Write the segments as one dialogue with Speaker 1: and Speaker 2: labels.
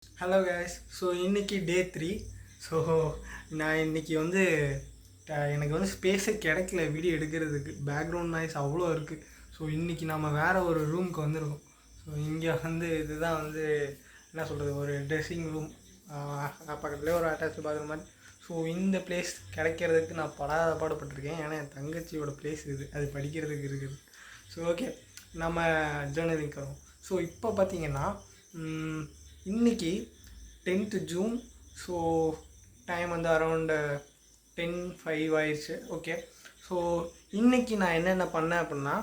Speaker 1: Hello guys. So இன்றைக்கி டே 3. So நான் இன்றைக்கி வந்து எனக்கு வந்து ஸ்பேஸே கிடைக்கல வீடியோ எடுக்கிறதுக்கு. பேக்ரவுண்ட் நாய்ஸ் அவ்வளோ இருக்குது. ஸோ இன்றைக்கி நம்ம வேறு ஒரு ரூமுக்கு வந்துருக்கோம். ஸோ இங்கே வந்து இதுதான் வந்து என்ன சொல்கிறது, ஒரு ட்ரெஸ்ஸிங் ரூம், பக்கத்துலேயே ஒரு அட்டாச் பாத்ரூம் மாதிரி. ஸோ இந்த பிளேஸ் கிடைக்கிறதுக்கு நான் படாத பாடுபட்டிருக்கேன். ஏன்னா என் தங்கச்சியோட பிளேஸ் இது, அது படிக்கிறதுக்கு இருக்குது. ஸோ ஓகே, நம்ம ஜேர்னலிங் வரோம். ஸோ இப்போ பார்த்தீங்கன்னா இன்றைக்கி 10th ஜூன். ஸோ டைம் வந்து அரௌண்டு 10:05 ஆயிடுச்சு. ஓகே, ஸோ இன்றைக்கி நான் என்னென்ன பண்ணேன் அப்படின்னா,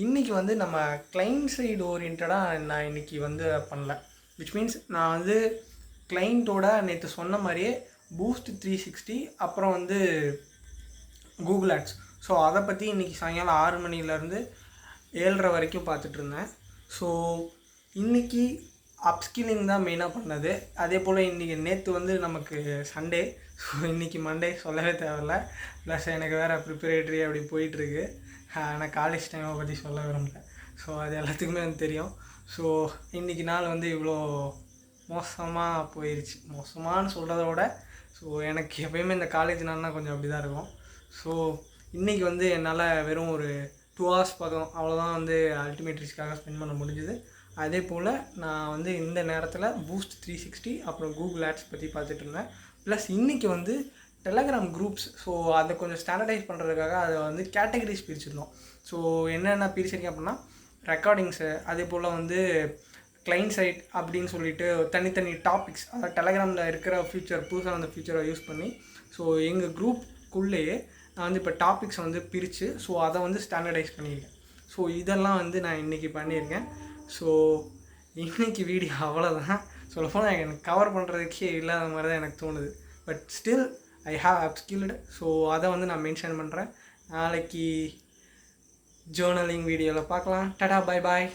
Speaker 1: இன்றைக்கி வந்து நம்ம கிளைண்ட் சைடு ஓரியன்டாக நான் இன்றைக்கி வந்து பண்ணல. விச் மீன்ஸ் நான் வந்து கிளைண்ட்டோட நேற்று சொன்ன மாதிரியே பூஸ்ட் 360 அப்புறம் வந்து கூகுள் ஆட்ஸ். ஸோ அதை பற்றி இன்றைக்கி சாயங்காலம் 6 மணிலேருந்து 7:30 வரைக்கும் பார்த்துட்ருந்தேன். ஸோ இன்றைக்கி அப்ஸ்கில்லிங் தான் மெயினாக பண்ணது. அதே போல் இன்றைக்கி நேற்று வந்து நமக்கு சண்டே. ஸோ இன்றைக்கி மண்டே சொல்லவே தேவையில்ல. ப்ளஸ் எனக்கு வேறு ப்ரிப்பரேட்டரி அப்படி போயிட்டுருக்கு. ஆனால் காலேஜ் டைமை பற்றி சொல்ல விரும்பல. ஸோ அது எல்லாத்துக்குமே வந்து தெரியும். ஸோ இன்றைக்கி நாள் வந்து இவ்வளோ மோசமாக போயிடுச்சு. மோசமானு சொல்கிறத விட ஸோ எனக்கு எப்போயுமே இந்த காலேஜ் நாள்னால் கொஞ்சம் அப்படி தான் இருக்கும். ஸோ இன்றைக்கி வந்து என்னால் வெறும் ஒரு 2 hours பக்கம் அவ்வளோதான் வந்து அல்டிமேட்ரிஸ்க்காக ஸ்பெண்ட் பண்ண முடிஞ்சுது. அதே போல் நான் வந்து இந்த நேரத்தில் பூஸ்ட் 360 அப்புறம் கூகுள் ஆட்ஸ் பற்றி பார்த்துட்டு இருந்தேன். ப்ளஸ் இன்றைக்கி வந்து டெலகிராம் குரூப்ஸ், ஸோ அதை கொஞ்சம் ஸ்டாண்டர்டைஸ் பண்ணுறதுக்காக அதை வந்து கேட்டகரிஸ் பிரிச்சிருந்தோம். ஸோ என்னென்ன பிரிச்சிருக்கேன் அப்படின்னா, ரெக்கார்டிங்ஸு, அதே போல் வந்து கிளைண்ட் சைட் அப்படின்னு சொல்லிட்டு தனித்தனி டாபிக்ஸ், அதாவது டெலகிராமில் இருக்கிற ஃபியூச்சர், புதுசாக அந்த ஃபியூச்சரை யூஸ் பண்ணி ஸோ எங்கள் குரூப்புக்குள்ளேயே நான் வந்து இப்போ டாபிக்ஸ் வந்து பிரித்து ஸோ அதை வந்து ஸ்டாண்டர்டைஸ் பண்ணியிருக்கேன். ஸோ இதெல்லாம் வந்து நான் இன்றைக்கி பண்ணியிருக்கேன். ஸோ இன்றைக்கி வீடியோ அவ்வளோதான். சொல்லப்போனால் எனக்கு கவர் பண்ணுறதுக்கே இல்லாத மாதிரி தான் எனக்கு தோணுது. But still I have upskilled. So அதை வந்து நான் மென்ஷன் பண்ணுறேன். நாளைக்கு ஜேர்னலிங் வீடியோவில் பார்க்கலாம். டாடா, பை பாய்.